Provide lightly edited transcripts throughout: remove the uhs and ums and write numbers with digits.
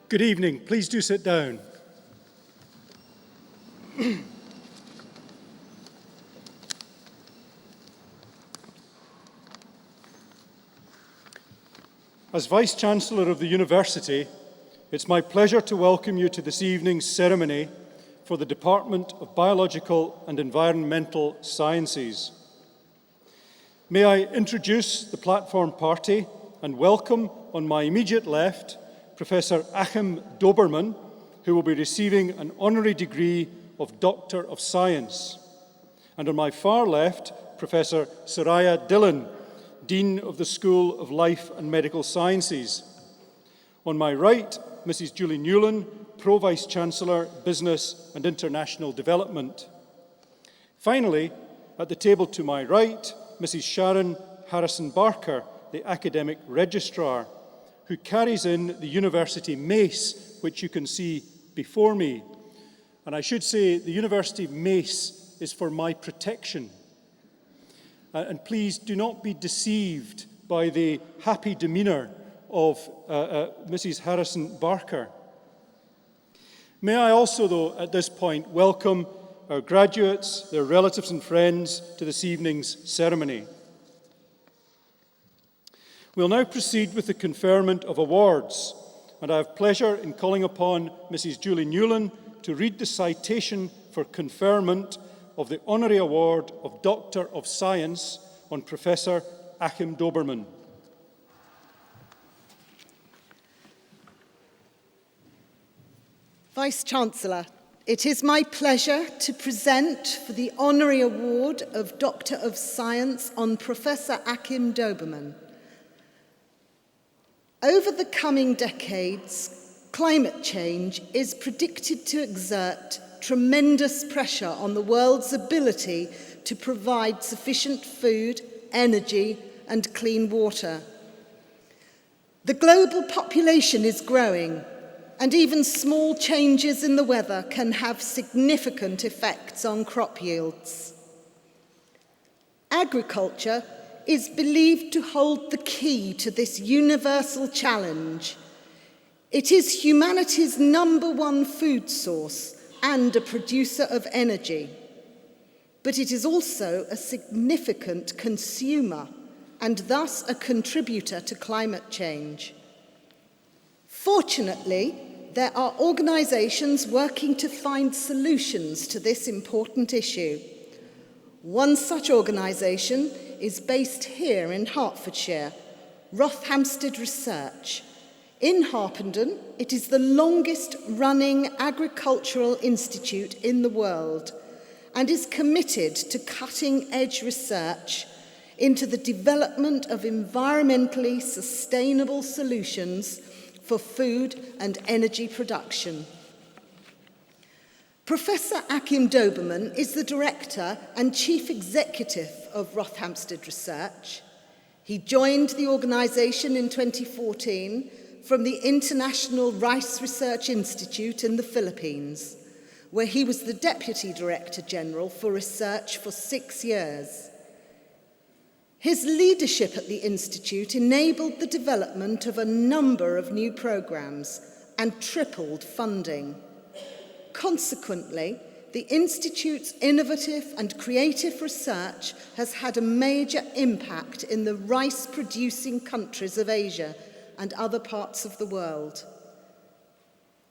Good evening. Please do sit down. As Vice-Chancellor of the University, it's my pleasure to welcome you to this evening's ceremony for the Department of Biological and Environmental Sciences. May I introduce the platform party and welcome on my immediate left Professor Achim Doberman, who will be receiving an honorary degree of Doctor of Science. And on my far left, Professor Soraya Dillon, Dean of the School of Life and Medical Sciences. On my right, Mrs. Julie Newland, Pro-Vice-Chancellor, Business and International Development. Finally, at the table to my right, Mrs. Sharon Harrison Barker, the Academic Registrar, who carries in the university mace, which you can see before me. And I should say the university mace is for my protection. And please do not be deceived by the happy demeanour of Mrs. Harrison Barker. May I also, though, at this point, welcome our graduates, their relatives and friends to this evening's ceremony. We'll now proceed with the conferment of awards, and I have pleasure in calling upon Mrs. Julie Newland to read the citation for conferment of the Honorary Award of Doctor of Science on Professor Achim Doberman. Vice-Chancellor, it is my pleasure to present for the Honorary Award of Doctor of Science on Professor Achim Doberman. Over the coming decades, climate change is predicted to exert tremendous pressure on the world's ability to provide sufficient food, energy, and clean water. The global population is growing, and even small changes in the weather can have significant effects on crop yields. Agriculture is believed to hold the key to this universal challenge. It is humanity's #1 food source and a producer of energy, but it is also a significant consumer and thus a contributor to climate change. Fortunately, there are organisations working to find solutions to this important issue. One such organisation is based here in Hertfordshire, Roth Hampstead Research. In Harpenden, it is the longest-running agricultural institute in the world and is committed to cutting-edge research into the development of environmentally sustainable solutions for food and energy production. Professor Achim Doberman is the Director and Chief Executive of Roth Hampstead Research. He joined the organisation in 2014 from the International Rice Research Institute in the Philippines, where he was the Deputy Director General for Research for 6 years. His leadership at the Institute enabled the development of a number of new programmes and tripled funding. Consequently, the Institute's innovative and creative research has had a major impact in the rice-producing countries of Asia and other parts of the world.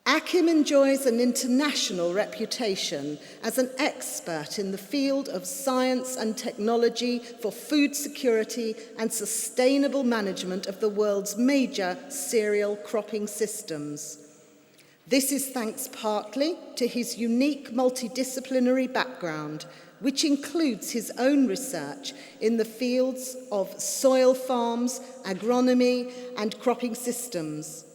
Achim enjoys an international reputation as an expert in the field of science and technology for food security and sustainable management of the world's major cereal cropping systems. This is thanks partly to his unique multidisciplinary background, which includes his own research in the fields of soil farms, agronomy, and cropping systems.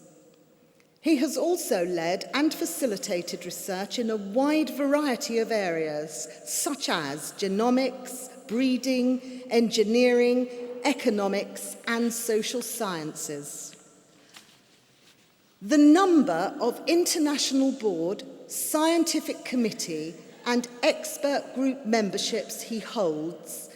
He has also led and facilitated research in a wide variety of areas, such as genomics, breeding, engineering, economics, and social sciences. The number of international board, scientific committee, and expert group memberships he holds,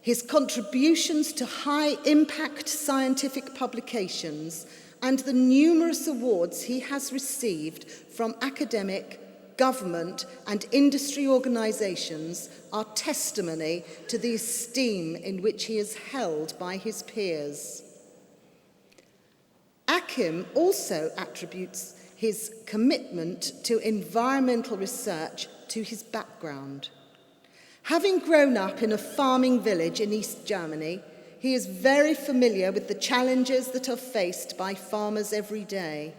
his contributions to high-impact scientific publications, and the numerous awards he has received from academic, government and industry organisations are testimony to the esteem in which he is held by his peers. Akim also attributes his commitment to environmental research to his background. Having grown up in a farming village in East Germany, he is very familiar with the challenges that are faced by farmers every day.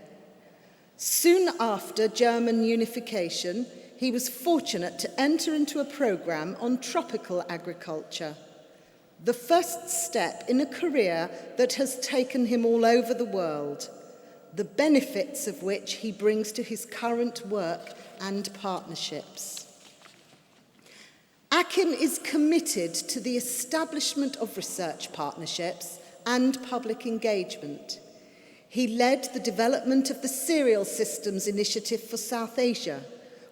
Soon after German unification, he was fortunate to enter into a programme on tropical agriculture, the first step in a career that has taken him all over the world, the benefits of which he brings to his current work and partnerships. Akim is committed to the establishment of research partnerships and public engagement. He led the development of the Cereal Systems Initiative for South Asia,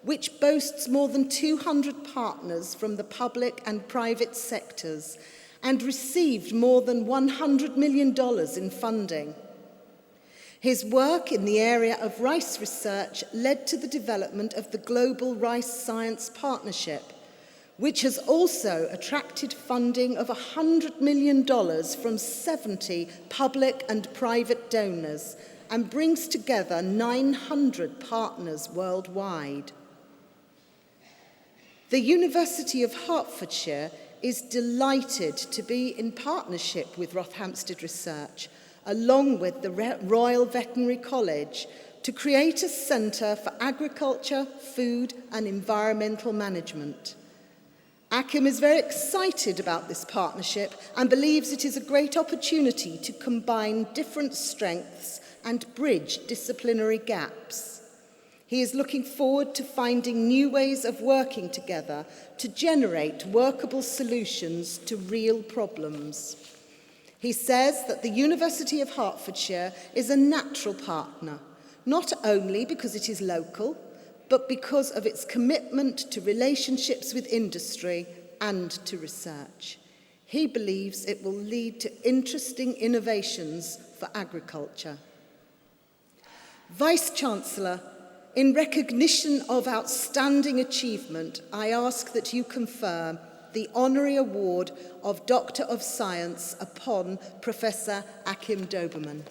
which boasts more than 200 partners from the public and private sectors and received more than $100 million in funding. His work in the area of rice research led to the development of the Global Rice Science Partnership, which has also attracted funding of $100 million from 70 public and private donors and brings together 900 partners worldwide. The University of Hertfordshire is delighted to be in partnership with Roth Hampstead Research, along with the Royal Veterinary College, to create a centre for agriculture, food and environmental management. Akim is very excited about this partnership and believes it is a great opportunity to combine different strengths and bridge disciplinary gaps. He is looking forward to finding new ways of working together to generate workable solutions to real problems. He says that the University of Hertfordshire is a natural partner, not only because it is local, but because of its commitment to relationships with industry and to research. He believes it will lead to interesting innovations for agriculture. Vice-Chancellor, in recognition of outstanding achievement, I ask that you confer the Honorary Award of Doctor of Science upon Professor Akim Doberman.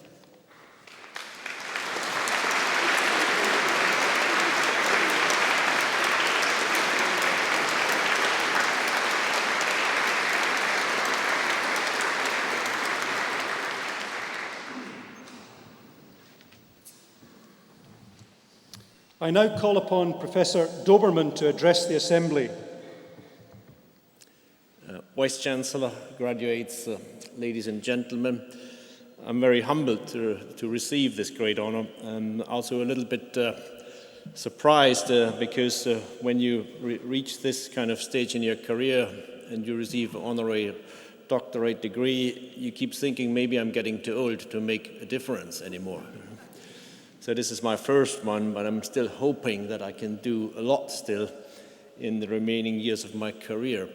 I now call upon Professor Doberman to address the Assembly. Vice-Chancellor, graduates, ladies and gentlemen, I'm very humbled to receive this great honor, and also a little bit surprised because when you reach this kind of stage in your career and you receive an honorary doctorate degree, you keep thinking maybe I'm getting too old to make a difference anymore. So this is my first one, but I'm still hoping that I can do a lot still in the remaining years of my career.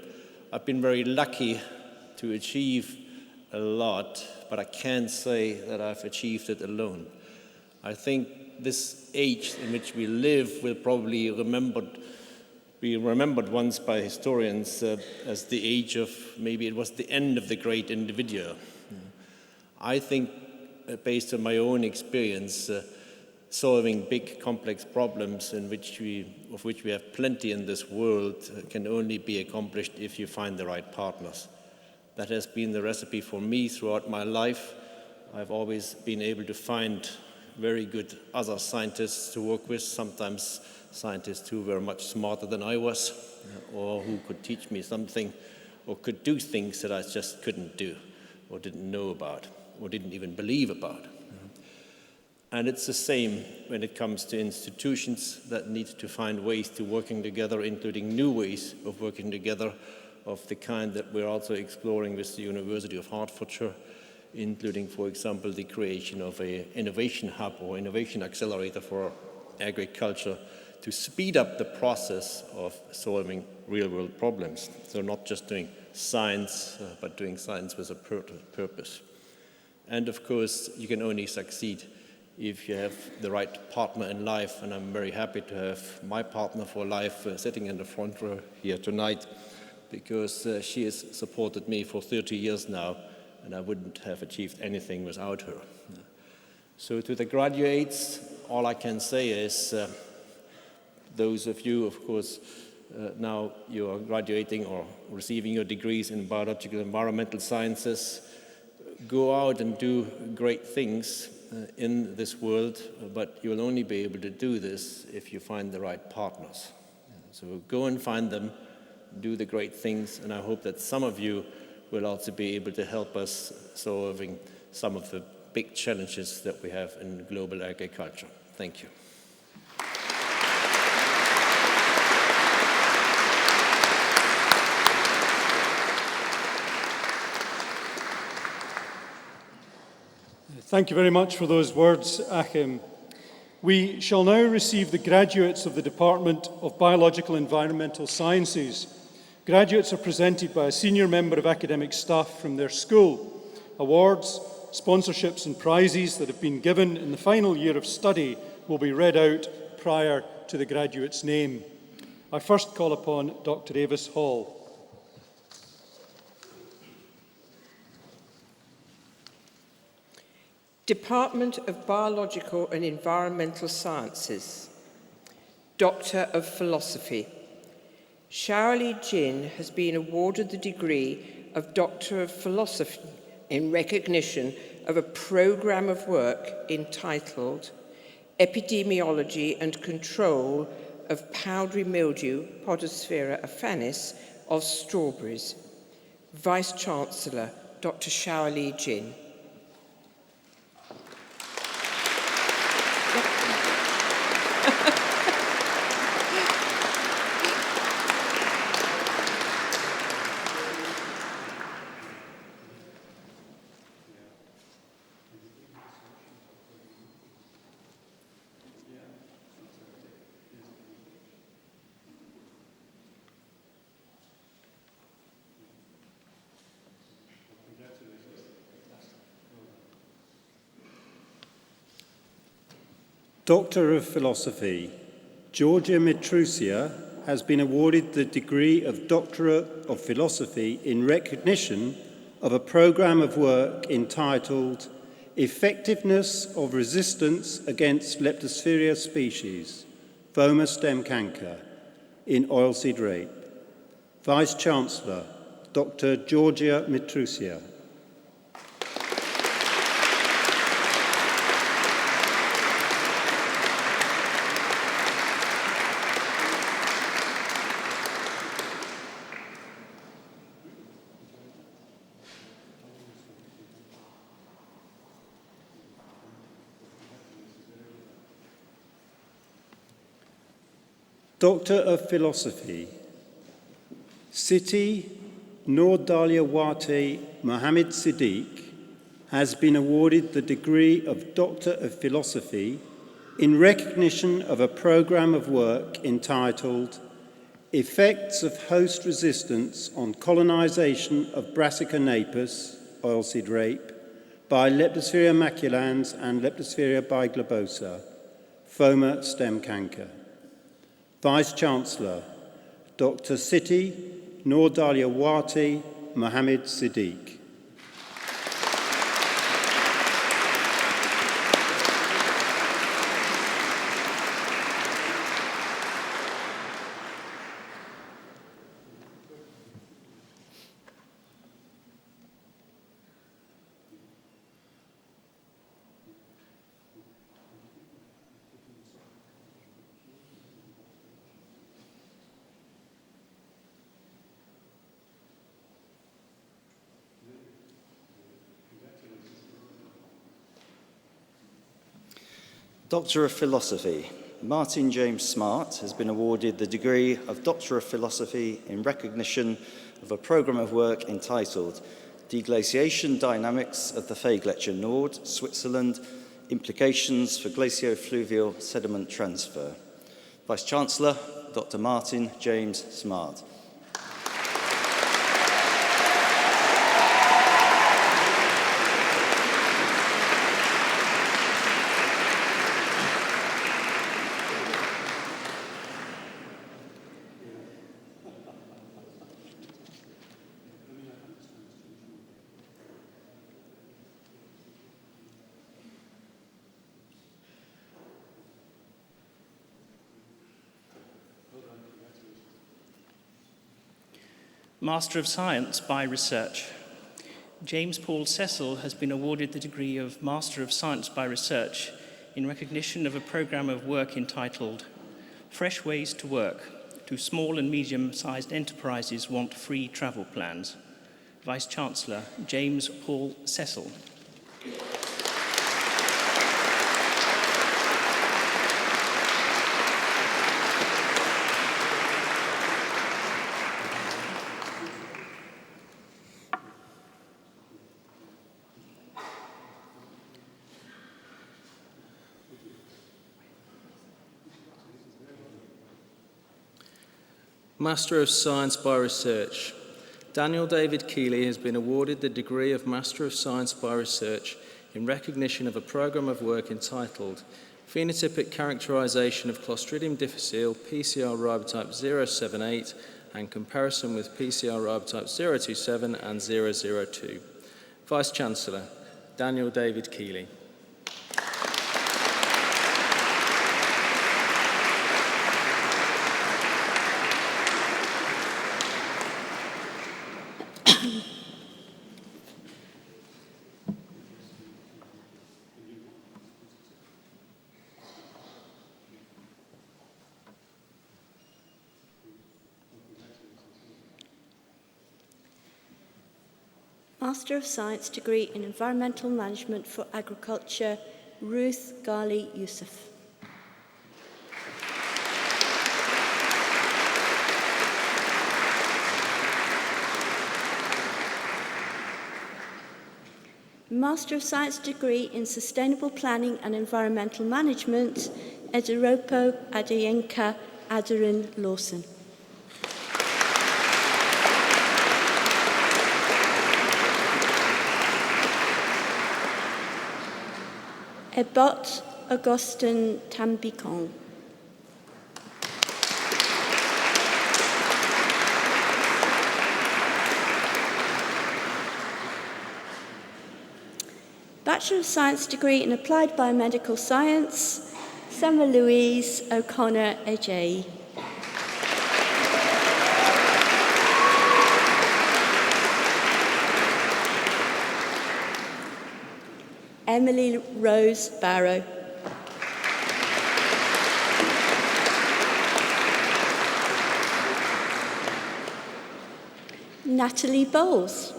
I've been very lucky to achieve a lot, but I can't say that I've achieved it alone. I think this age in which we live will probably be remembered once by historians as the age of, maybe it was the end of the great individual. I think, based on my own experience, solving big, complex problems of which we have plenty in this world can only be accomplished if you find the right partners. That has been the recipe for me throughout my life. I've always been able to find very good other scientists to work with, sometimes scientists who were much smarter than I was, or who could teach me something, or could do things that I just couldn't do, or didn't know about, or didn't even believe about. And it's the same when it comes to institutions that need to find ways to working together, including new ways of working together of the kind that we're also exploring with the University of Hertfordshire, including, for example, the creation of an innovation hub or innovation accelerator for agriculture to speed up the process of solving real-world problems. So not just doing science, but doing science with a purpose. And of course, you can only succeed if you have the right partner in life, and I'm very happy to have my partner for life sitting in the front row here tonight, because she has supported me for 30 years now, and I wouldn't have achieved anything without her. So to the graduates, all I can say is, those of you, of course, now you are graduating or receiving your degrees in biological and environmental sciences, go out and do great things in this world, but you'll only be able to do this if you find the right partners. So go and find them, do the great things, and I hope that some of you will also be able to help us solving some of the big challenges that we have in global agriculture. Thank you. Thank you very much for those words, Achim. We shall now receive the graduates of the Department of Biological and Environmental Sciences. Graduates are presented by a senior member of academic staff from their school. Awards, sponsorships and prizes that have been given in the final year of study will be read out prior to the graduate's name. I first call upon Dr. Avis Hall. Department of Biological and Environmental Sciences. Doctor of Philosophy. Shaoli Jin has been awarded the degree of Doctor of Philosophy in recognition of a programme of work entitled Epidemiology and Control of Powdery Mildew, Podosfera affinis, of Strawberries. Vice-Chancellor, Dr. Shaoli Jin. Doctor of Philosophy, Georgia Mitrusia has been awarded the degree of Doctorate of Philosophy in recognition of a programme of work entitled Effectiveness of Resistance Against Leptosphaeria Species, Phoma stem canker, in oilseed rape. Vice-Chancellor, Dr. Georgia Mitrusia. Doctor of Philosophy, Siti Noor Daliawati Mohammed Siddiq has been awarded the degree of Doctor of Philosophy in recognition of a programme of work entitled Effects of Host Resistance on Colonisation of Brassica napus, oilseed rape, by Leptosphaeria maculans and Leptosphaeria biglobosa, Phoma stem canker. Vice-Chancellor, Dr. Siti Noor Daliawati Mohammed Siddiq. Doctor of Philosophy, Martin James Smart has been awarded the degree of Doctor of Philosophy in recognition of a programme of work entitled Deglaciation Dynamics of the Faygletscher Nord, Switzerland, Implications for Glaciofluvial Sediment Transfer. Vice-Chancellor, Dr. Martin James Smart. Master of Science by Research. James Paul Cecil has been awarded the degree of Master of Science by Research in recognition of a programme of work entitled Fresh Ways to Work. Do small and medium-sized enterprises want free travel plans? Vice-Chancellor James Paul Cecil. Master of Science by Research. Daniel David Keeley has been awarded the degree of Master of Science by Research in recognition of a programme of work entitled Phenotypic Characterisation of Clostridium difficile PCR ribotype 078 and comparison with PCR ribotype 027 and 002. Vice-Chancellor Daniel David Keeley. Master of Science degree in Environmental Management for Agriculture, Ruth Ghali Yusuf. Master of Science degree in Sustainable Planning and Environmental Management, Ediropo Adeyenka Adarin Lawson. Ebot Augustin Tambikong. Bachelor of Science degree in Applied Biomedical Science, Summer Louise O'Connor Ajay. Emily Rose Barrow. Natalie Bowles.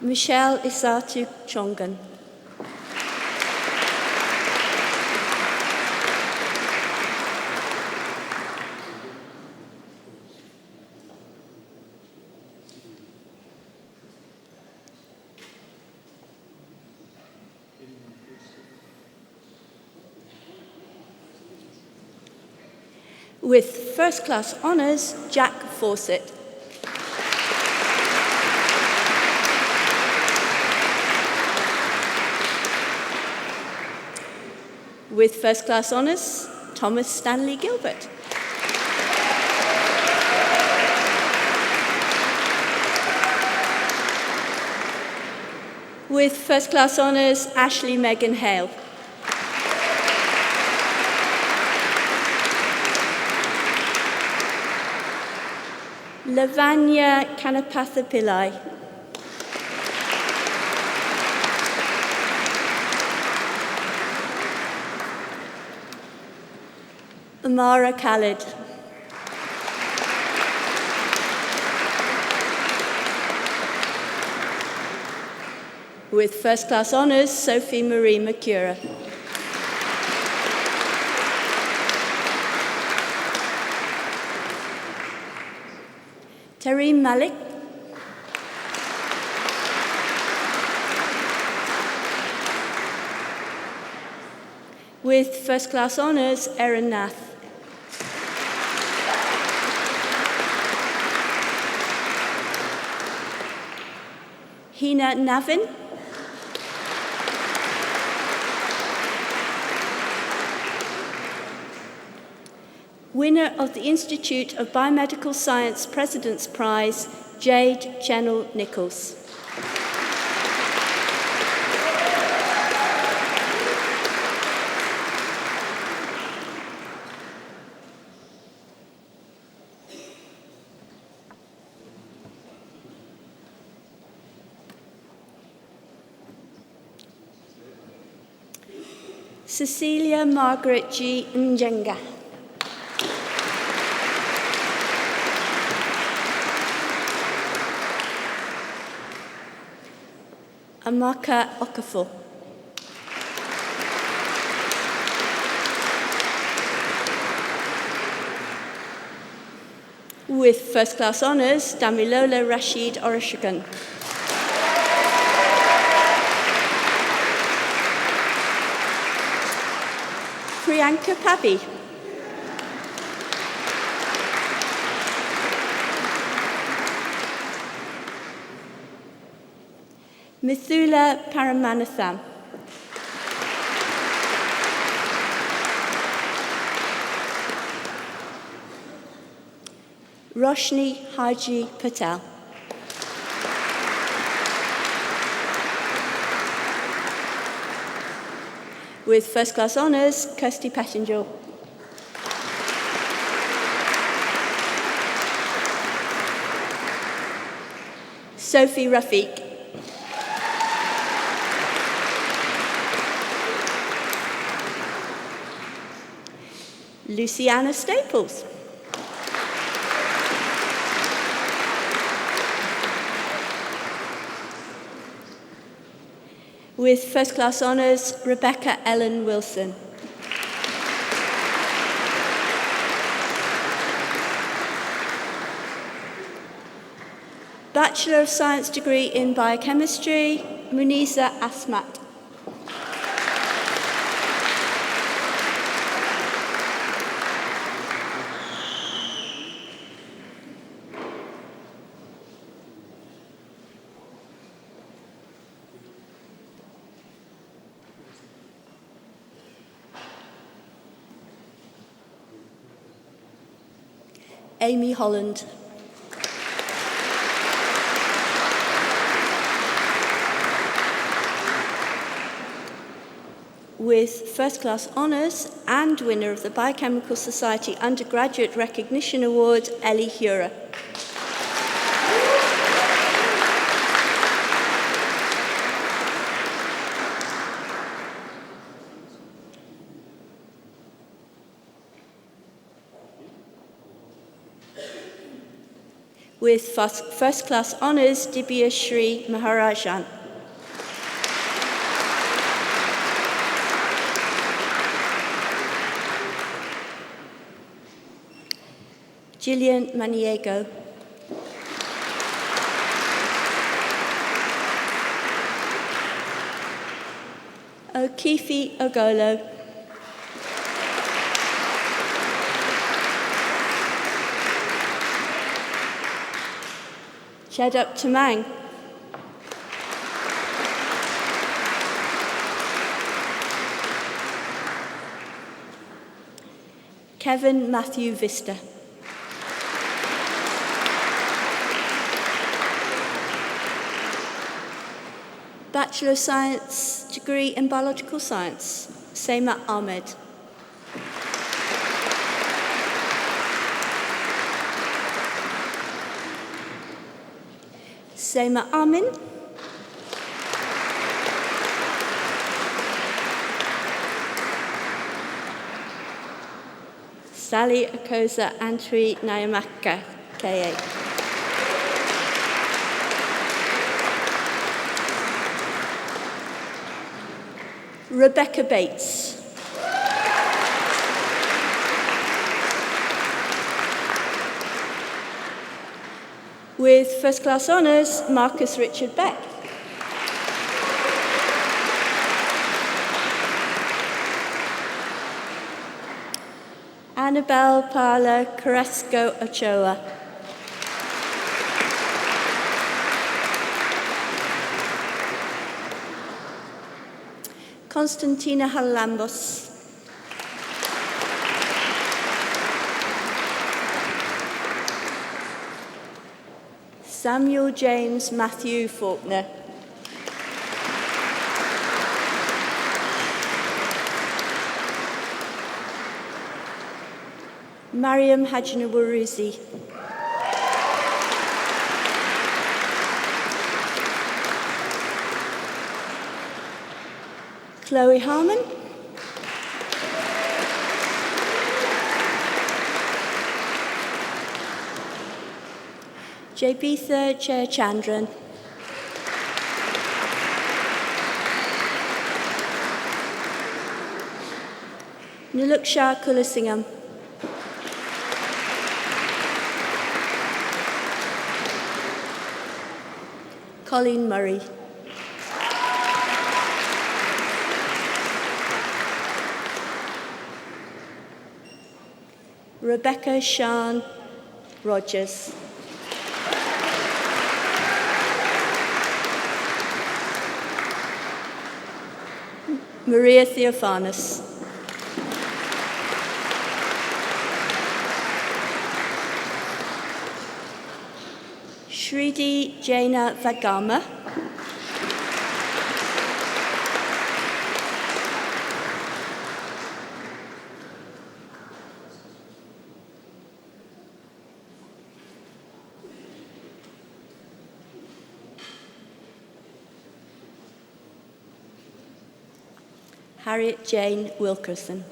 Michelle Isatu Chongan. With first-class honours, Jack Fawcett. With first-class honours, Thomas Stanley Gilbert. With first-class honours, Ashley Megan Hale. Lavanya Kanapatha Pillai. Amara Khalid. With first-class honours, Sophie Marie Makura. Tareem Malik. With first-class honours, Erin Nath. Hina Navin. Winner of the Institute of Biomedical Science President's Prize, Jade Chennel Nichols. Cecilia Margaret G. Njenga. Amaka Okafor. With first class honours, Damilola Rashid Oroshagun. Priyanka Pabi. Mithula Paramanatham. Roshni Haji Patel. With first class honours, Kirsty Pettingill. Sophie Rafiq. Luciana Staples. With first class honours, Rebecca Ellen Wilson. Bachelor of Science degree in Biochemistry, Munisa Asmat. Amy Holland. With first class honours and winner of the Biochemical Society Undergraduate Recognition Award, Ellie Hura. With first class honours, Dibya Shri Maharajan. Gillian Maniego. Okifi Ogolo. Chedup Tamang. Kevin Matthew Vista. Bachelor of Science degree in Biological Science, Seema Ahmed. Seema Amin. Sally Akosa Antwi Nyamaka, KA. Rebecca Bates. With first class honours, Marcus Richard Beck. Annabelle Paula Carrasco Ochoa. Constantina Halambos. Samuel James Matthew Faulkner. Mariam Hajinawurizi. Chloe Harmon. Jabitha Jayachandran. Niluksha Kulasingham. Colleen Murray. Rebecca Sian Rogers. Maria Theophanus. Shridi Jaina Vagama. Harriet Jane Wilkerson.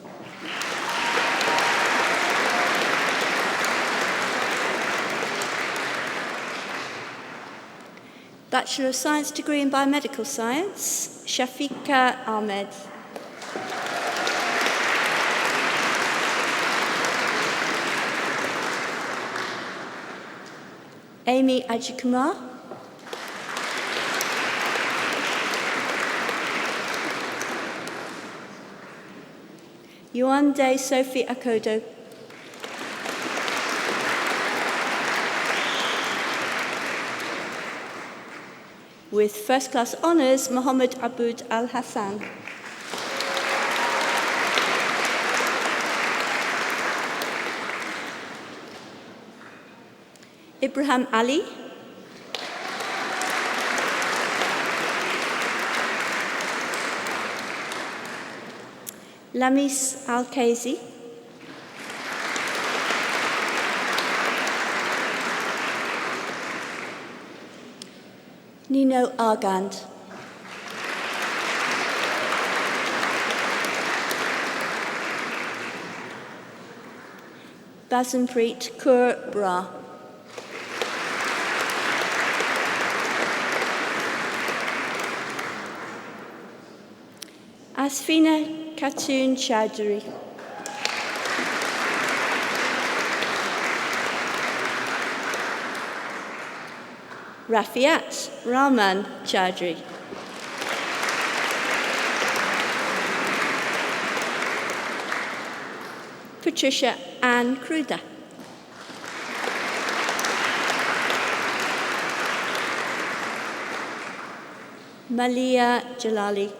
Bachelor of Science degree in Biomedical Science, Shafika Ahmed. Amy Ajikumar. Yuande Sophie Akodo. With first class honours, Mohammed Aboud Al Hassan. Ibrahim Ali. Lamis Al-Kazi. Nino Argand. Basampreet Kaur Bra. Asfina Khatun Chowdhury. Rafiat Rahman Chowdhury. Patricia Ann Kruder. Malia Jalali.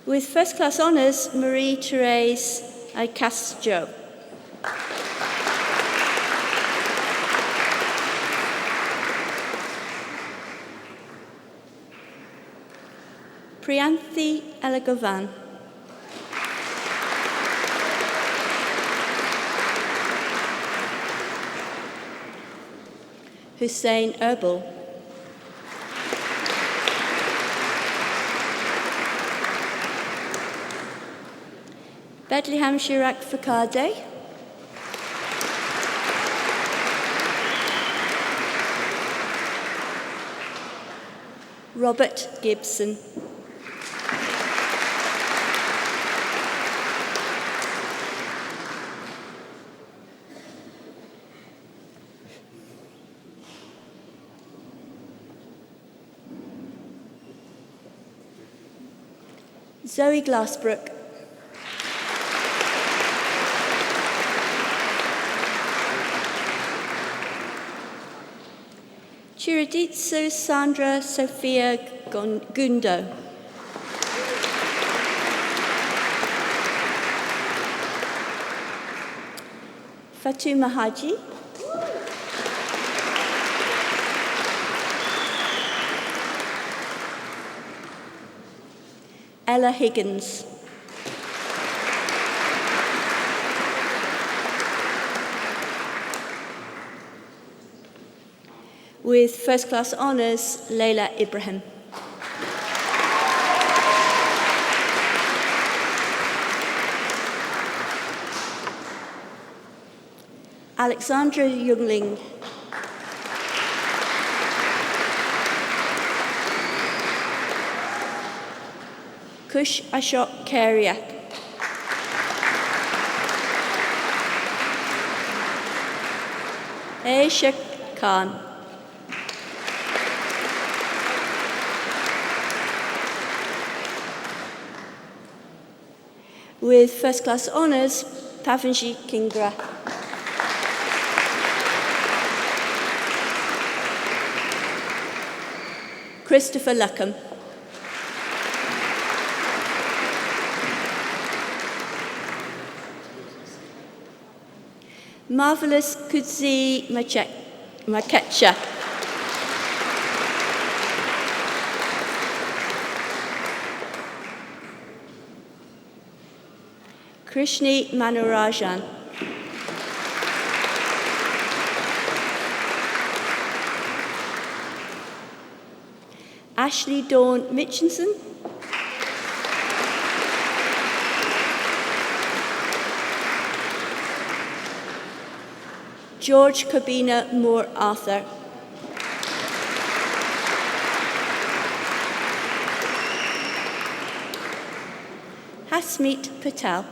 With first class honours, Marie-Therese Castro. Priyanthi Elagavan. Hussein Erbal. Bethlehem Shirak Fakade. Robert Gibson. Zoe Glassbrook. Chiraditsu Sandra Sophia Gundo. Fatuma Haji. Ella Higgins. With first class honours, Leila Ibrahim. Alexandra Youngling. Kush Ashok Kariak. Aisha Khan. With first class honours, Pavanji Kingra. Christopher Luckham. Marvellous Kudzi Maketcha. Krishni Manurajan. Ashley Dawn Mitchinson. George Kabina Moore Arthur. Hasmeet Patel.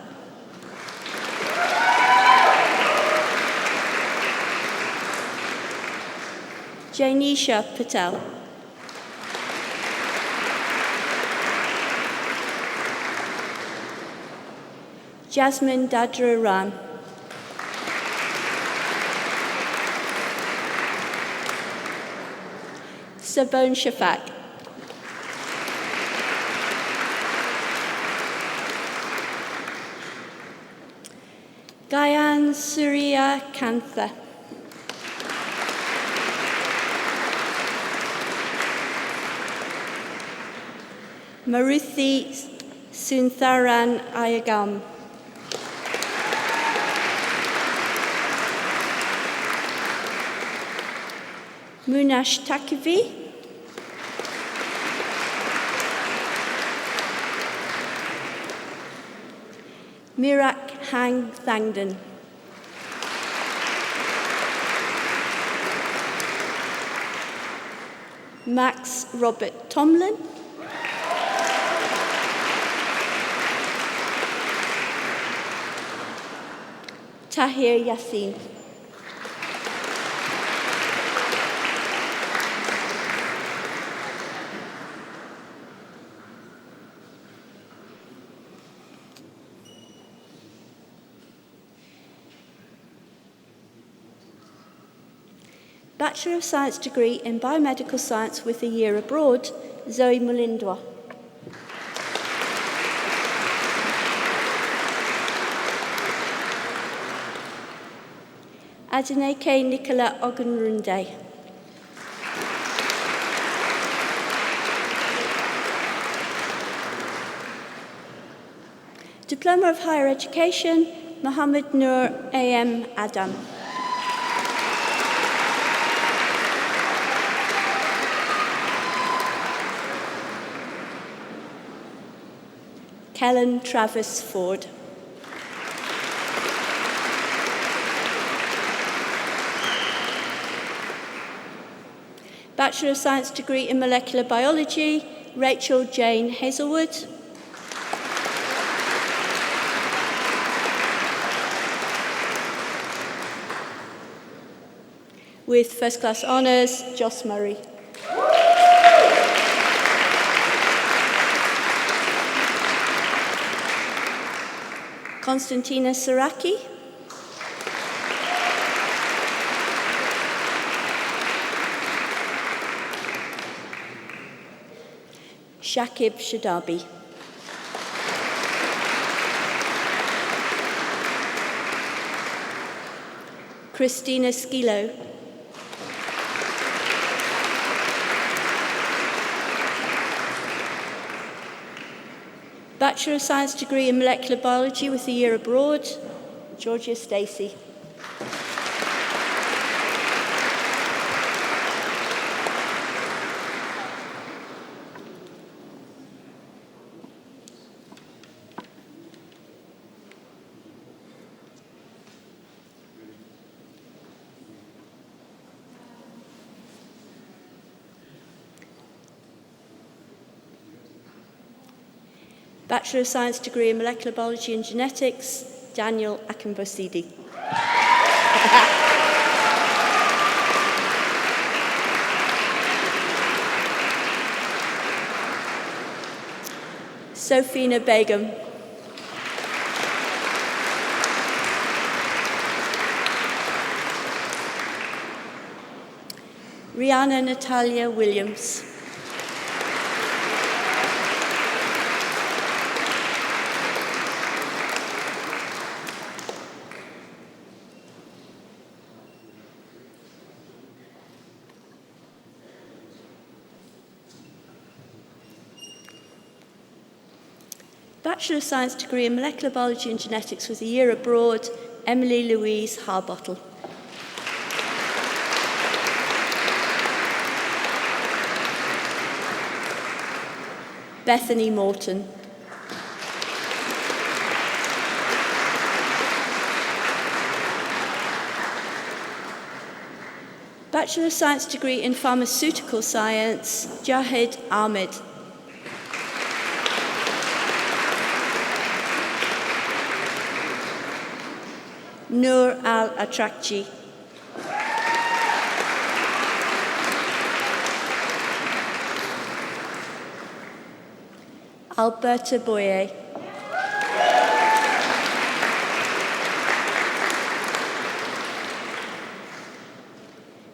Jainisha Patel. Jasmine Dadra Ram. Sabone Shafak. Gayan Surya Kantha. Maruthi Suntharan Ayagam. Munash Takivi. Mirak Hang Thangden. Max Robert Tomlin. Tahir Yassin. Bachelor of Science degree in Biomedical Science with a year abroad, Zoe Mulindwa. Adeneke Nicola Ogunrunde. Diploma of Higher Education, Mohammed Nur A.M. Adam. Kellen Travis Ford. Bachelor of Science degree in Molecular Biology, Rachel Jane Hazelwood. With first class honours, Joss Murray. Konstantina Saraki. Shakib Shadabi. Christina Skilo. Bachelor of Science degree in Molecular Biology with a year abroad, Georgia Stacey. Bachelor of Science degree in Molecular Biology and Genetics, Daniel Akinbosidi. Sofina Begum. Rihanna Natalia Williams. Bachelor of Science degree in Molecular Biology and Genetics with a year abroad, Emily Louise Harbottle. Bethany Morton. Bachelor of Science degree in Pharmaceutical Science, Jahid Ahmed. Noor Al-Atrakji. Alberta Boyer.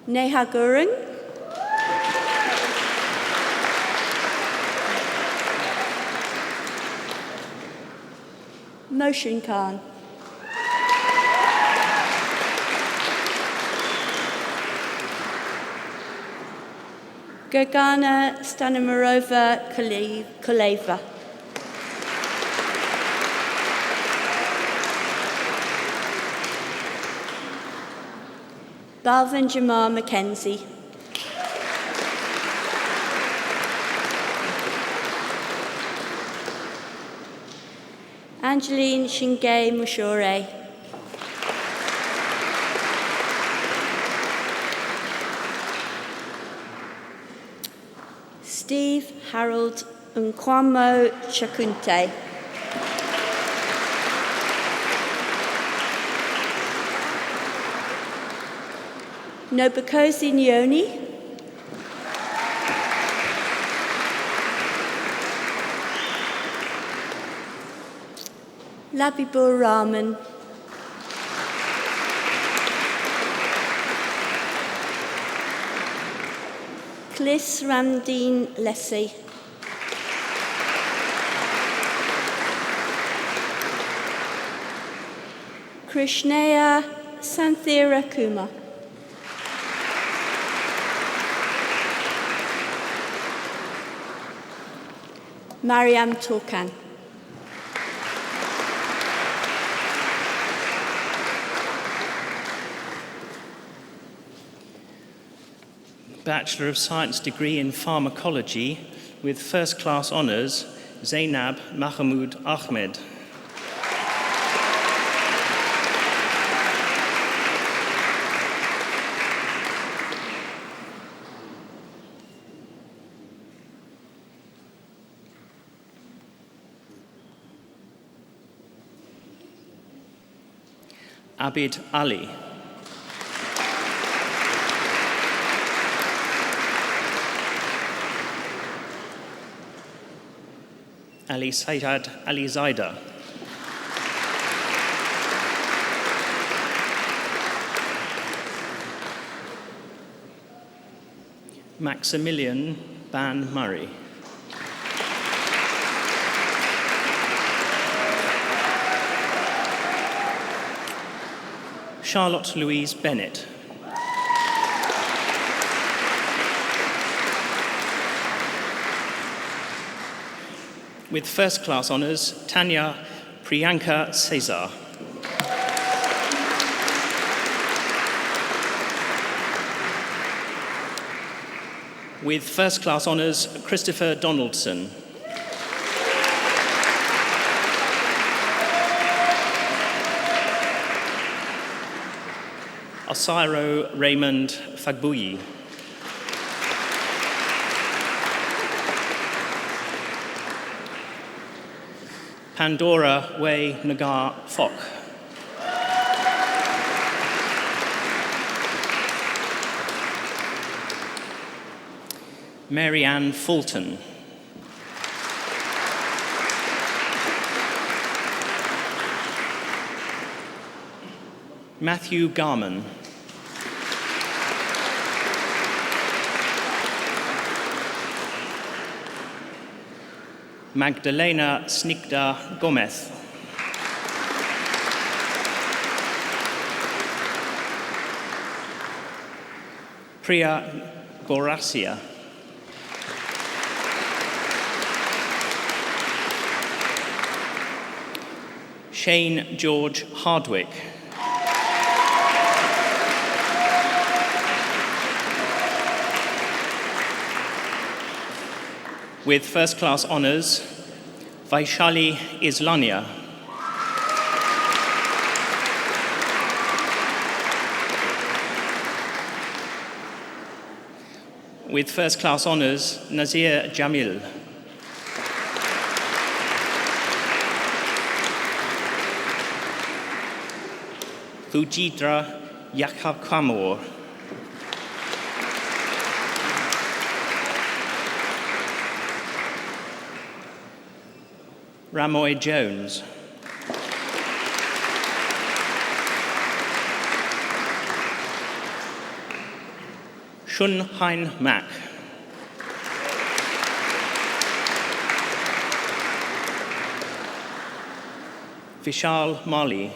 Neha Gurung. Moshin Khan. Gagana Stanimarova Koleva. Balvin Jamar Mackenzie. Angeline Shinge Mushore. Steve Harold Nkwamo Chakunte. Nobukosi Nyoni. Labibur Rahman. Clis Ramdeen Lessie. Krishnaya Santhira Kumar. Mariam Torkan. Bachelor of Science degree in Pharmacology with first-class honours, Zainab Mahmoud Ahmed. Abid Ali. Ali Sayyad Ali Zaida. Maximilian Ban Murray. Charlotte Louise Bennett. With first-class honours, Tanya Priyanka Cesar. With first-class honours, Christopher Donaldson. Osiro Raymond Fagbuyi. Pandora Wei Nagar Fok. Mary Ann Fulton. Matthew Garman. Magdalena Snikda Gomez. Priya Gorasia. Shane George Hardwick. With first-class honours, Vaishali Islania. With first-class honours, Nazir Jamil. Thujidra Yakabkamor. Ramoy Jones. Shun Hein Mak. Vishal Mali.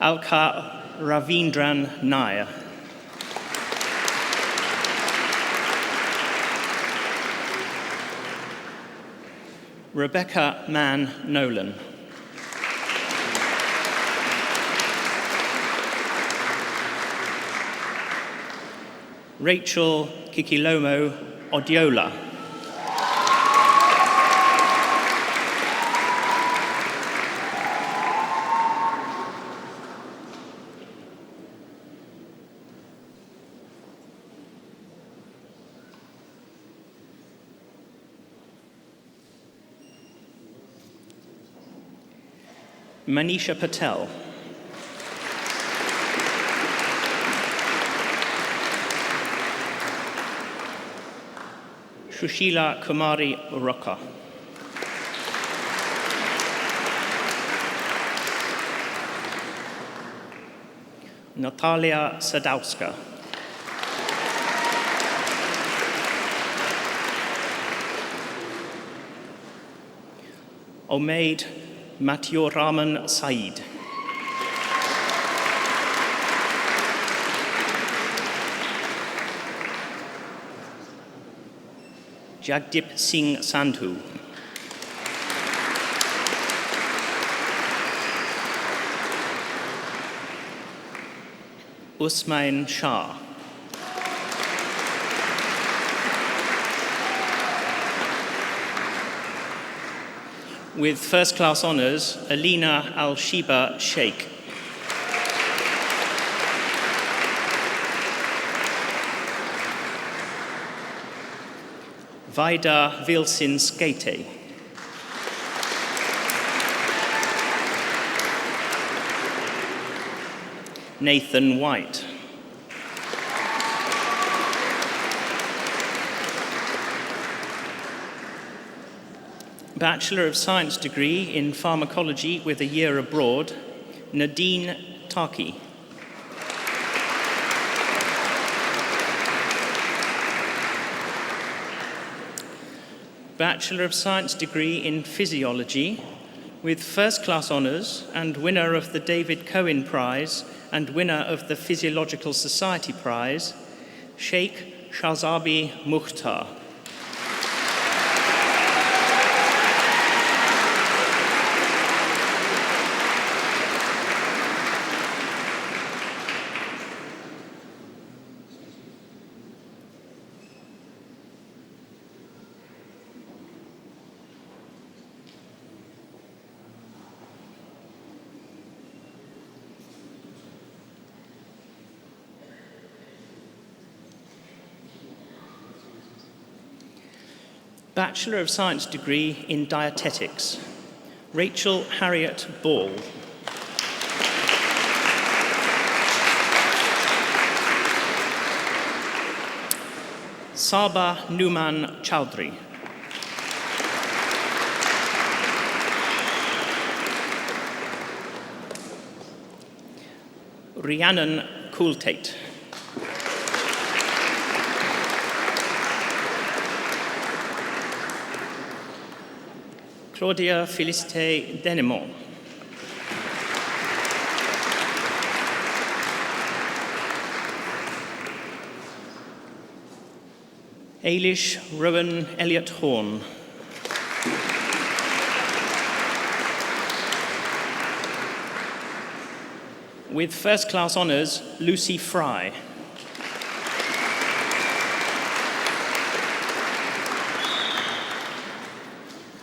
Alka Ravindran Nair. Rebecca Mann Nolan. Rachel Kikilomo Odiola. Manisha Patel. Shushila Kumari Uraka. Natalia Sadowska. Omaid Matyoraman Said. Jagdip Singh Sandhu. Usman Shah. With first-class honours, Alina Al-Shiba Sheikh. Vida Vilsin Skate. Nathan White. Bachelor of Science degree in Pharmacology with a year abroad, Nadine Taki. Bachelor of Science degree in Physiology with first-class honours and winner of the David Cohen Prize and winner of the Physiological Society Prize, Sheikh Shazabi Mukhtar. Bachelor of Science degree in Dietetics, Rachel Harriet Ball. Saba Numan Chowdhury. Rhiannon Coultate. Claudia Félicité Denemont. Ailish Rowan Elliott Horn. With first class honours, Lucy Fry.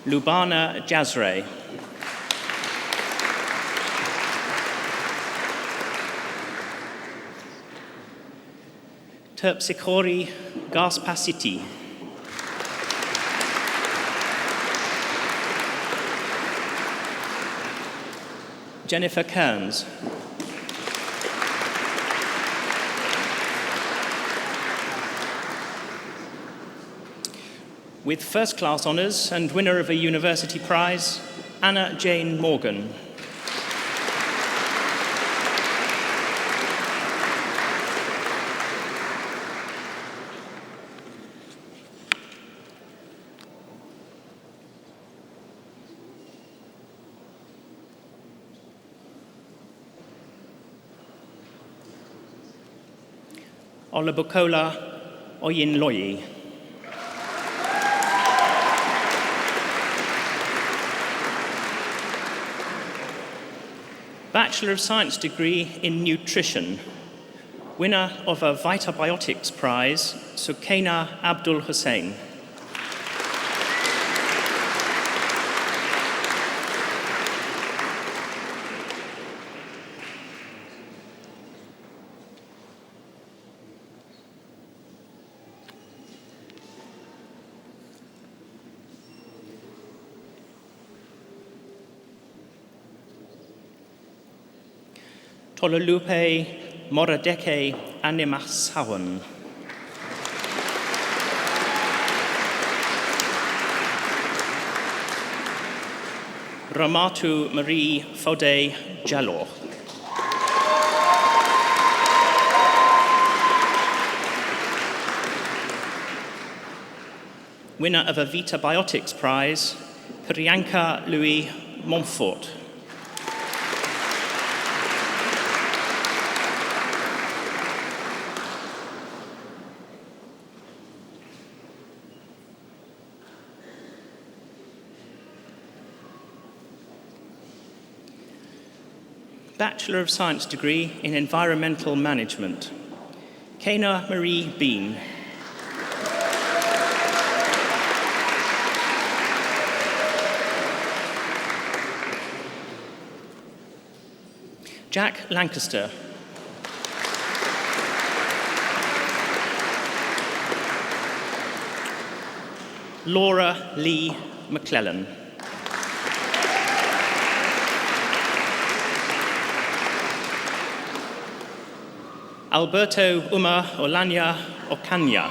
Lubana Jazray. Terpsichore Gaspasiti. Jennifer Kearns. With first class honours and winner of a university prize, Anna Jane Morgan. Olabukola Oyinloyi. Bachelor of Science degree in Nutrition, winner of a Vitabiotics Prize, Sukaina Abdul Hussain. Tololupe Moradeke Animasawan. Ramatu Marie Fode Jalor. Winner of a Vitabiotics Prize, Priyanka Louis Montfort. Bachelor of Science degree in Environmental Management, Kana Marie Bean. Jack Lancaster. Laura Lee McClellan. Alberto Uma Olanya Okanya.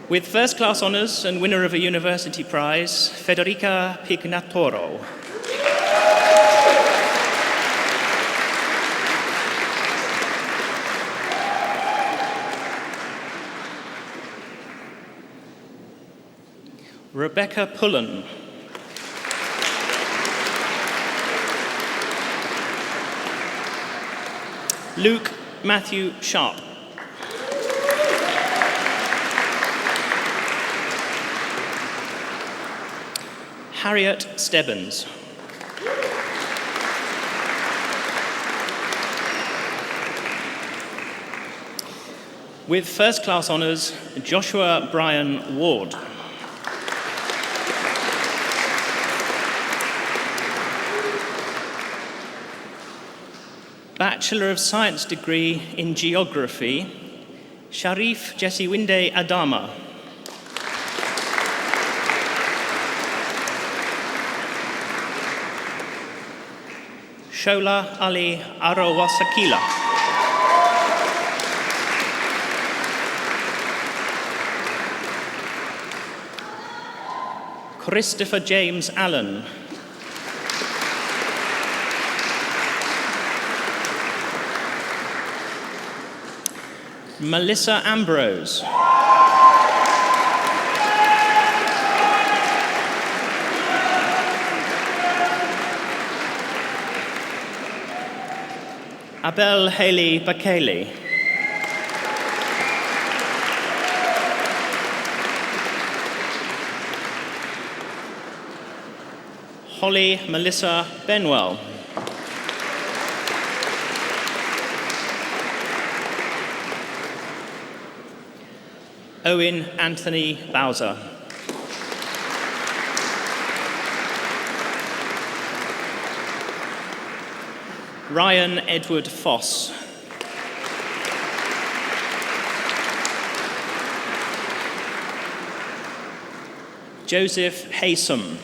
With first class honours and winner of a university prize, Federica Pignatoro. Rebecca Pullen. Luke Matthew Sharp. Harriet Stebbins. With first class honours, Joshua Brian Ward. Bachelor of Science degree in Geography, Sharif Jesiwinde Adama. Shola Ali Arawasakila. Christopher James Allen. Melissa Ambrose. Abel Haley Bakele. Holly Melissa Benwell. Owen Anthony Bowser. Ryan Edward Foss. Joseph Haysom.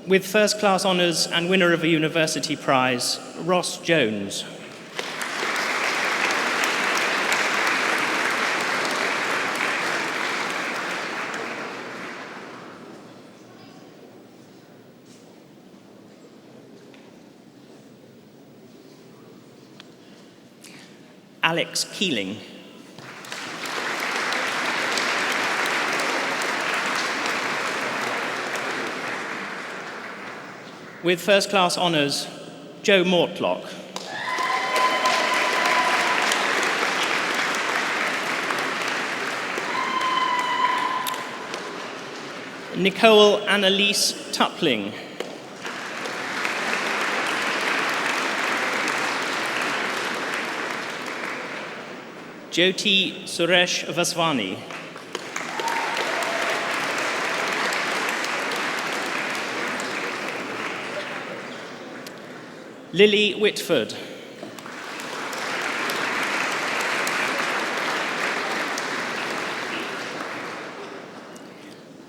With first-class honours and winner of a university prize, Ross Jones. Alex Keeling. With first-class honours, Joe Mortlock. Nicole Annalise Tupling. Jyoti Suresh Vaswani. Lily Whitford.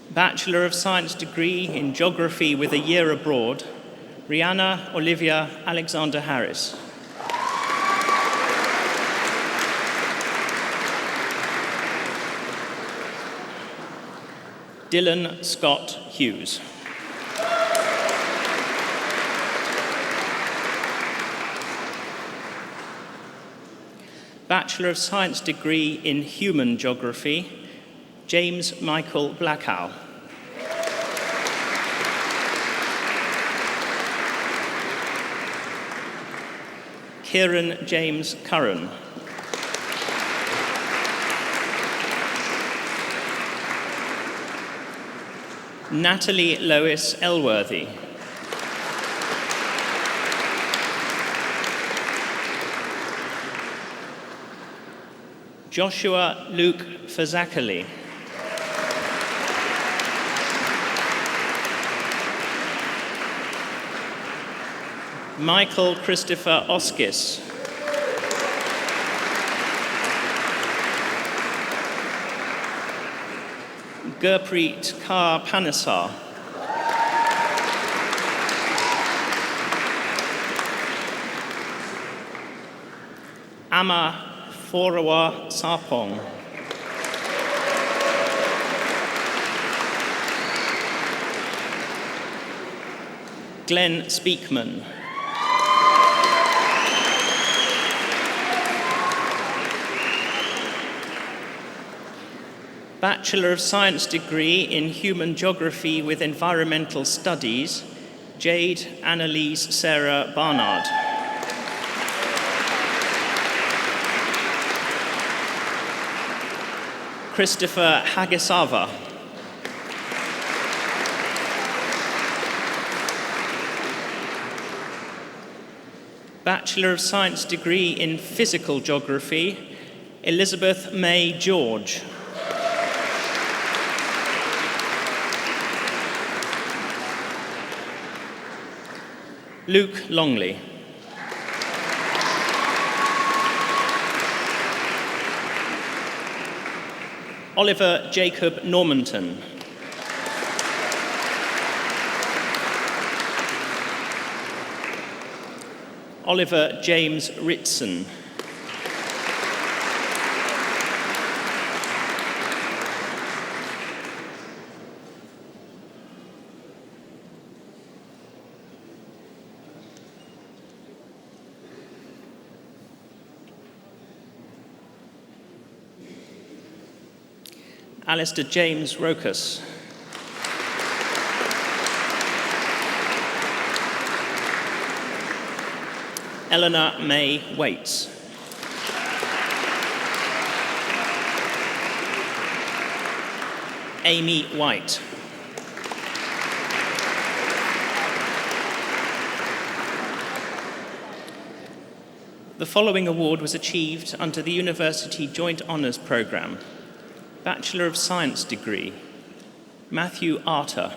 Bachelor of Science degree in Geography with a year abroad, Rihanna Olivia Alexander Harris. Dylan Scott Hughes. Bachelor of Science degree in Human Geography, James Michael Blackow. Kieran James Curran. Natalie Lois Elworthy. Joshua Luke Fazakali. Michael Christopher Oskis. Gurpreet Kaur Panesar. Amma Forawa Sarpong. Glenn Speakman. Bachelor of Science degree in Human Geography with Environmental Studies, Jade Annalise Sarah Barnard. Christopher Hagisava. Bachelor of Science degree in Physical Geography, Elizabeth May George. Luke Longley. Oliver Jacob Normanton. Oliver James Ritson. Alistair James Rokas. Eleanor May Waits. Amy White. The following award was achieved under the University Joint Honours Programme. Bachelor of Science degree, Matthew Arter.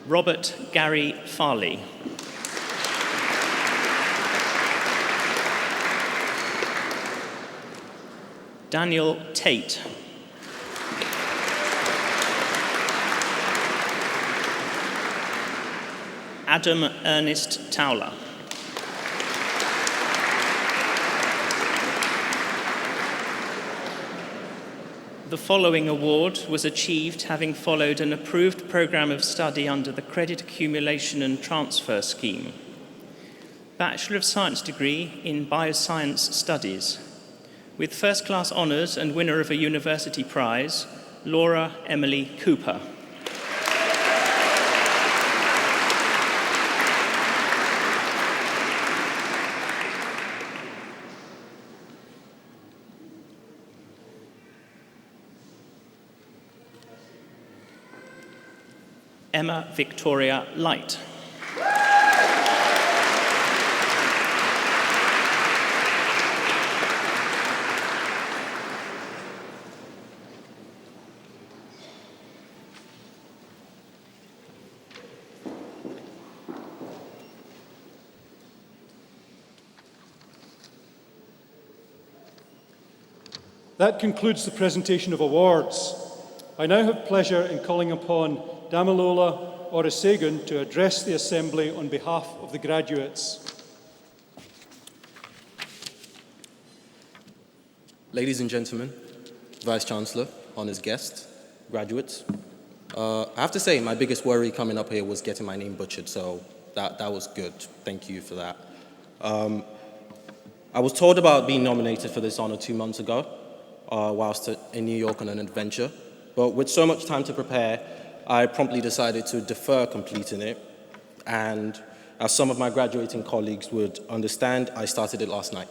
Robert Gary Farley. Daniel Tate. Adam Ernest Towler. The following award was achieved having followed an approved programme of study under the Credit Accumulation and Transfer Scheme. Bachelor of Science degree in Bioscience Studies, with first-class honours and winner of a university prize, Laura Emily Cooper. Emma Victoria Light. That concludes the presentation of awards. I now have pleasure in calling upon Damilola Olusegun to address the Assembly on behalf of the graduates. Ladies and gentlemen, Vice-Chancellor, honours guests, graduates, I have to say my biggest worry coming up here was getting my name butchered, so that was good. Thank you for that. I was told about being nominated for this honour 2 months ago, whilst in New York on an adventure, but with so much time to prepare, I promptly decided to defer completing it, and as some of my graduating colleagues would understand, I started it last night.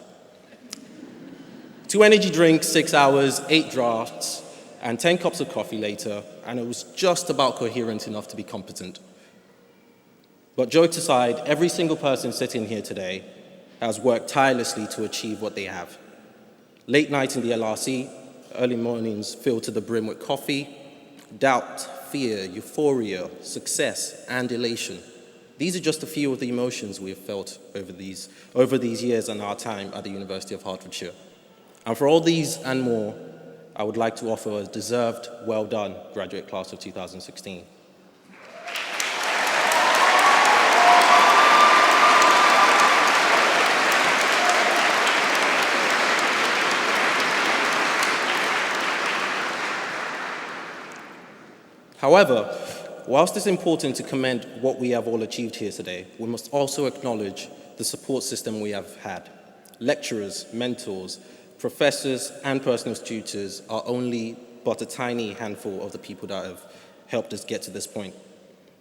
2 energy drinks, 6 hours, 8 drafts, and 10 cups of coffee later, and it was just about coherent enough to be competent. But jokes aside, every single person sitting here today has worked tirelessly to achieve what they have. Late nights in the LRC, early mornings filled to the brim with coffee, doubt, fear, euphoria, success, and elation. These are just a few of the emotions we have felt over these years and our time at the University of Hertfordshire. And for all these and more, I would like to offer a deserved, well done, graduate class of 2016. However, whilst it's important to commend what we have all achieved here today, we must also acknowledge the support system we have had. Lecturers, mentors, professors, and personal tutors are only but a tiny handful of the people that have helped us get to this point.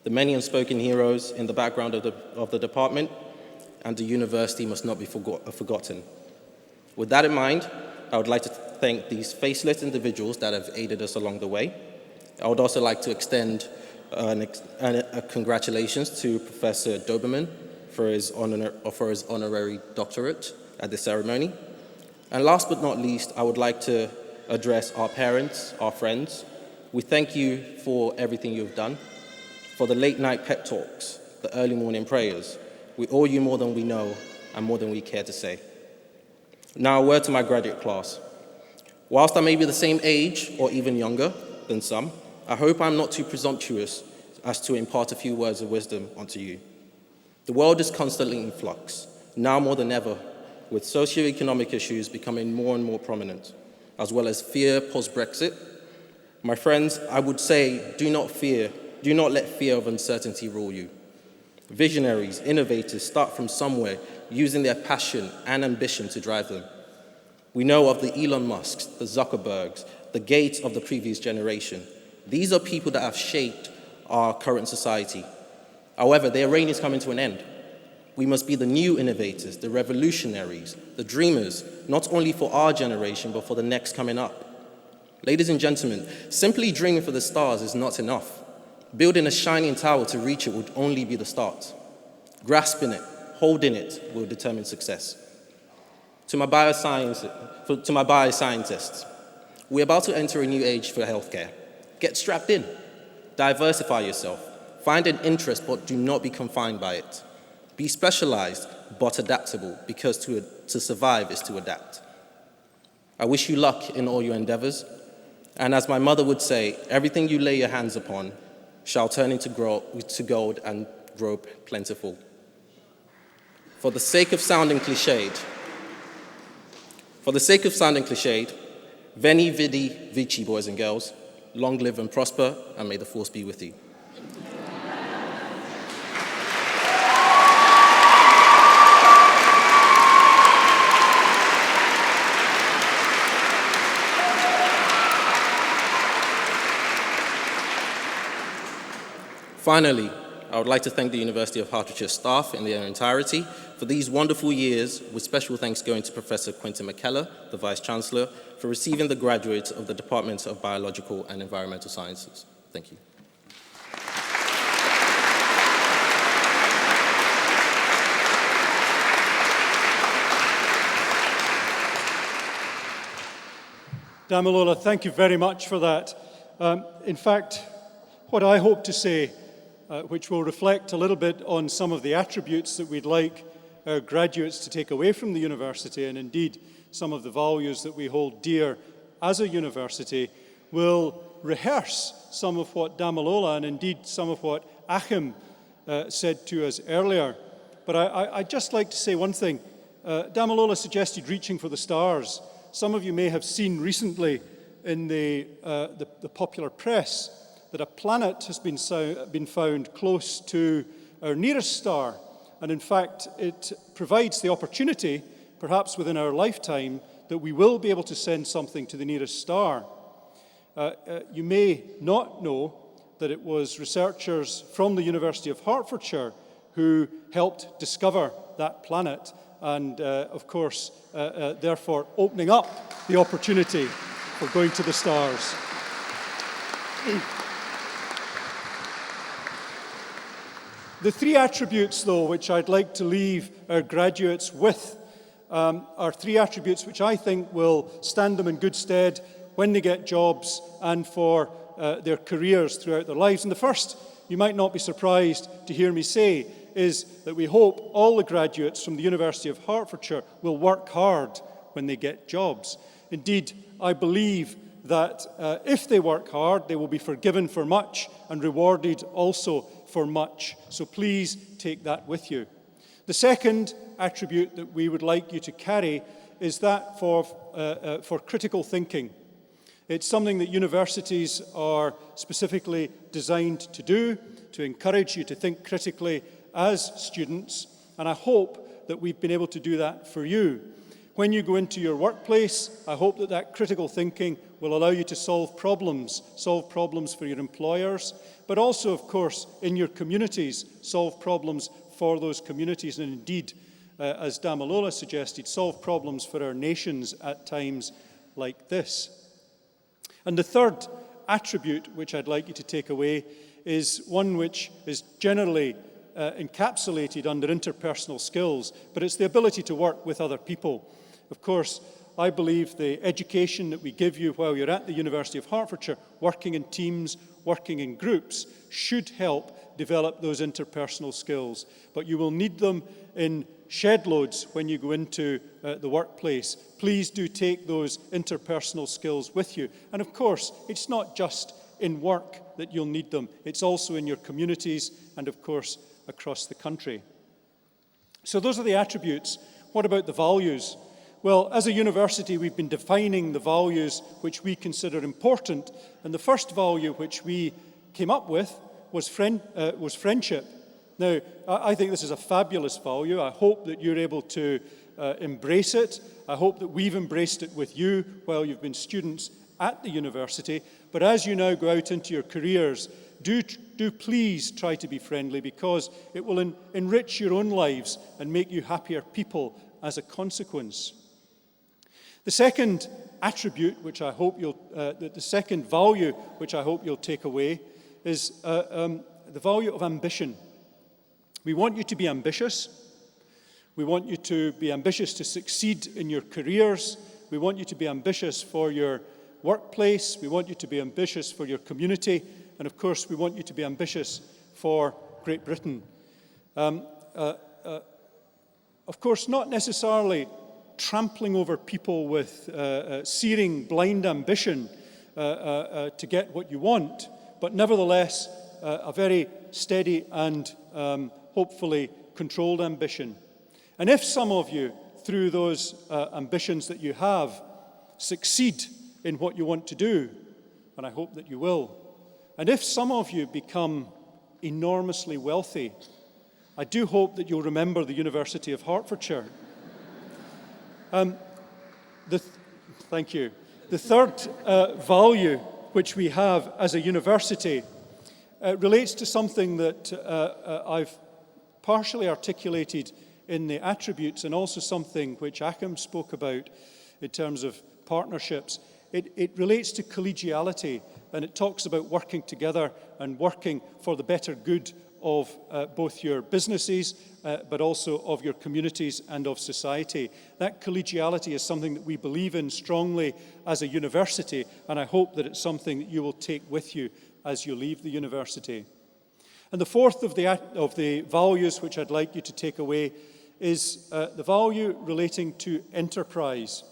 The many unspoken heroes in the background of the department and the university must not be forgotten. With that in mind, I would like to thank these faceless individuals that have aided us along the way. I would also like to extend a congratulations to Professor Doberman for his honorary doctorate at this ceremony. And last but not least, I would like to address our parents, our friends. We thank you for everything you've done, for the late night pep talks, the early morning prayers. We owe you more than we know and more than we care to say. Now a word to my graduate class. Whilst I may be the same age or even younger than some, I hope I'm not too presumptuous as to impart a few words of wisdom onto you. The world is constantly in flux, now more than ever, with socio-economic issues becoming more and more prominent, as well as fear post-Brexit. My friends, I would say, do not let fear of uncertainty rule you. Visionaries, innovators start from somewhere, using their passion and ambition to drive them. We know of the Elon Musks, the Zuckerbergs, the Gates of the previous generation. These are people that have shaped our current society. However, their reign is coming to an end. We must be the new innovators, the revolutionaries, the dreamers, not only for our generation, but for the next coming up. Ladies and gentlemen, simply dreaming for the stars is not enough. Building a shining tower to reach it would only be the start. Grasping it, holding it, will determine success. To my bioscientists, we're about to enter a new age for healthcare. Get strapped in. Diversify yourself. Find an interest, but do not be confined by it. Be specialized, but adaptable, because to survive is to adapt. I wish you luck in all your endeavors. And as my mother would say, everything you lay your hands upon shall turn into gold and grow plentiful. For the sake of sounding cliched, Veni Vidi Vici, boys and girls, long live and prosper, and may the force be with you. Finally, I would like to thank the University of Hertfordshire staff in their entirety for these wonderful years, with special thanks going to Professor Quentin McKellar, the Vice-Chancellor, for receiving the graduates of the Department of Biological and Environmental Sciences. Thank you. Damilola, thank you very much for that. In fact, what I hope to say, which will reflect a little bit on some of the attributes that we'd like our graduates to take away from the university, and indeed some of the values that we hold dear as a university, will rehearse some of what Damilola and indeed some of what Achim said to us earlier. But I'd just like to say one thing. Damilola suggested reaching for the stars. Some of you may have seen recently in the popular press that a planet has been found close to our nearest star. And in fact, it provides the opportunity, perhaps within our lifetime, that we will be able to send something to the nearest star. You may not know that it was researchers from the University of Hertfordshire who helped discover that planet and, of course, therefore opening up the opportunity for going to the stars. The three attributes, though, which I'd like to leave our graduates with are three attributes which I think will stand them in good stead when they get jobs and for their careers throughout their lives. And the first, you might not be surprised to hear me say, is that we hope all the graduates from the University of Hertfordshire will work hard when they get jobs. Indeed, I believe that if they work hard, they will be forgiven for much and rewarded also for much. So please take that with you. The second attribute that we would like you to carry is that for critical thinking. It's something that universities are specifically designed to do, to encourage you to think critically as students, and I hope that we've been able to do that for you. When you go into your workplace, I hope that that critical thinking will allow you to solve problems for your employers, but also, of course, in your communities, solve problems for those communities, and indeed, as Damilola suggested, solve problems for our nations at times like this. And the third attribute which I'd like you to take away is one which is generally encapsulated under interpersonal skills, but it's the ability to work with other people. Of course, I believe the education that we give you while you're at the University of Hertfordshire, working in teams, working in groups, should help develop those interpersonal skills. But you will need them in shed loads when you go into the workplace. Please do take those interpersonal skills with you. And of course, it's not just in work that you'll need them. It's also in your communities and, of course, across the country. So those are the attributes. What about the values? Well, as a university, we've been defining the values which we consider important. And the first value which we came up with was friendship. Now, I think this is a fabulous value. I hope that you're able to embrace it. I hope that we've embraced it with you while you've been students at the university. But as you now go out into your careers, do please try to be friendly, because it will enrich your own lives and make you happier people as a consequence. The second attribute, which I hope the second value which I hope you'll take away, is the value of ambition. We want you to be ambitious. We want you to be ambitious to succeed in your careers. We want you to be ambitious for your workplace. We want you to be ambitious for your community. And of course, we want you to be ambitious for Great Britain. Of course, not necessarily trampling over people with searing blind ambition to get what you want, but nevertheless, a very steady and hopefully controlled ambition. And if some of you, through those ambitions that you have, succeed in what you want to do, and I hope that you will, and if some of you become enormously wealthy, I do hope that you'll remember the University of Hertfordshire. Thank you. The third value which we have as a university relates to something that I've partially articulated in the attributes, and also something which Achim spoke about in terms of partnerships. It relates to collegiality, and it talks about working together and working for the better good of both your businesses, but also of your communities and of society. That collegiality is something that we believe in strongly as a university, and I hope that it's something that you will take with you as you leave the university. And the fourth of the values which I'd like you to take away is the value relating to enterprise.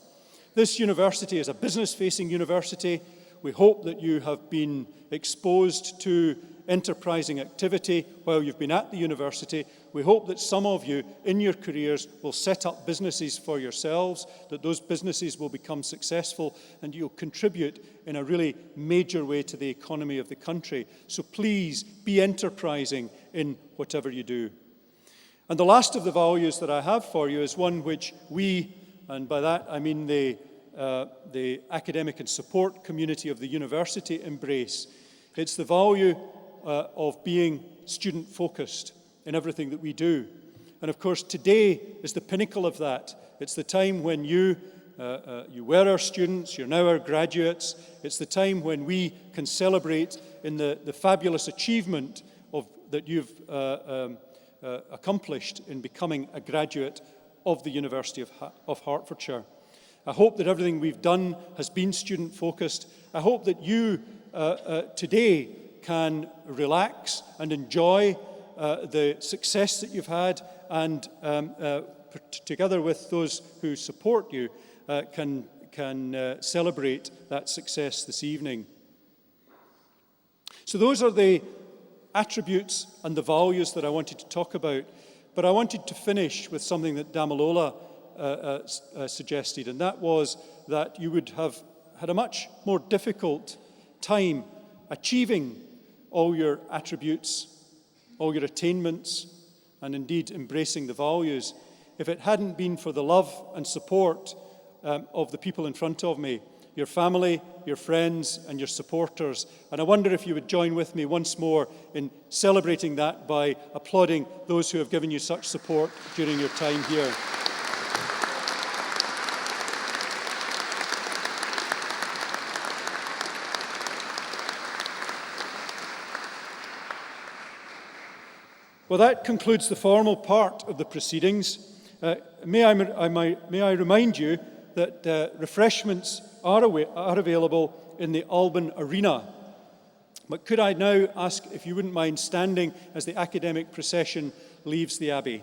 This university is a business-facing university. We hope that you have been exposed to enterprising activity while you've been at the university. We hope that some of you in your careers will set up businesses for yourselves, that those businesses will become successful, and you'll contribute in a really major way to the economy of the country. So please be enterprising in whatever you do. And the last of the values that I have for you is one which we, and by that I mean the academic and support community of the university, embrace. It's the value of being student-focused in everything that we do. And of course, today is the pinnacle of that. It's the time when you were our students, you're now our graduates. It's the time when we can celebrate in the fabulous achievement that you've accomplished in becoming a graduate of the University of Hertfordshire. I hope that everything we've done has been student-focused. I hope that you today can relax and enjoy the success that you've had, and together with those who support you, can celebrate that success this evening. So those are the attributes and the values that I wanted to talk about. But I wanted to finish with something that Damilola suggested, and that was that you would have had a much more difficult time achieving all your attributes, all your attainments, and indeed embracing the values, if it hadn't been for the love and support of the people in front of me, your family, your friends, and your supporters. And I wonder if you would join with me once more in celebrating that by applauding those who have given you such support during your time here. Well, that concludes the formal part of the proceedings. May I remind you that refreshments are available in the Alban Arena. But could I now ask if you wouldn't mind standing as the academic procession leaves the Abbey?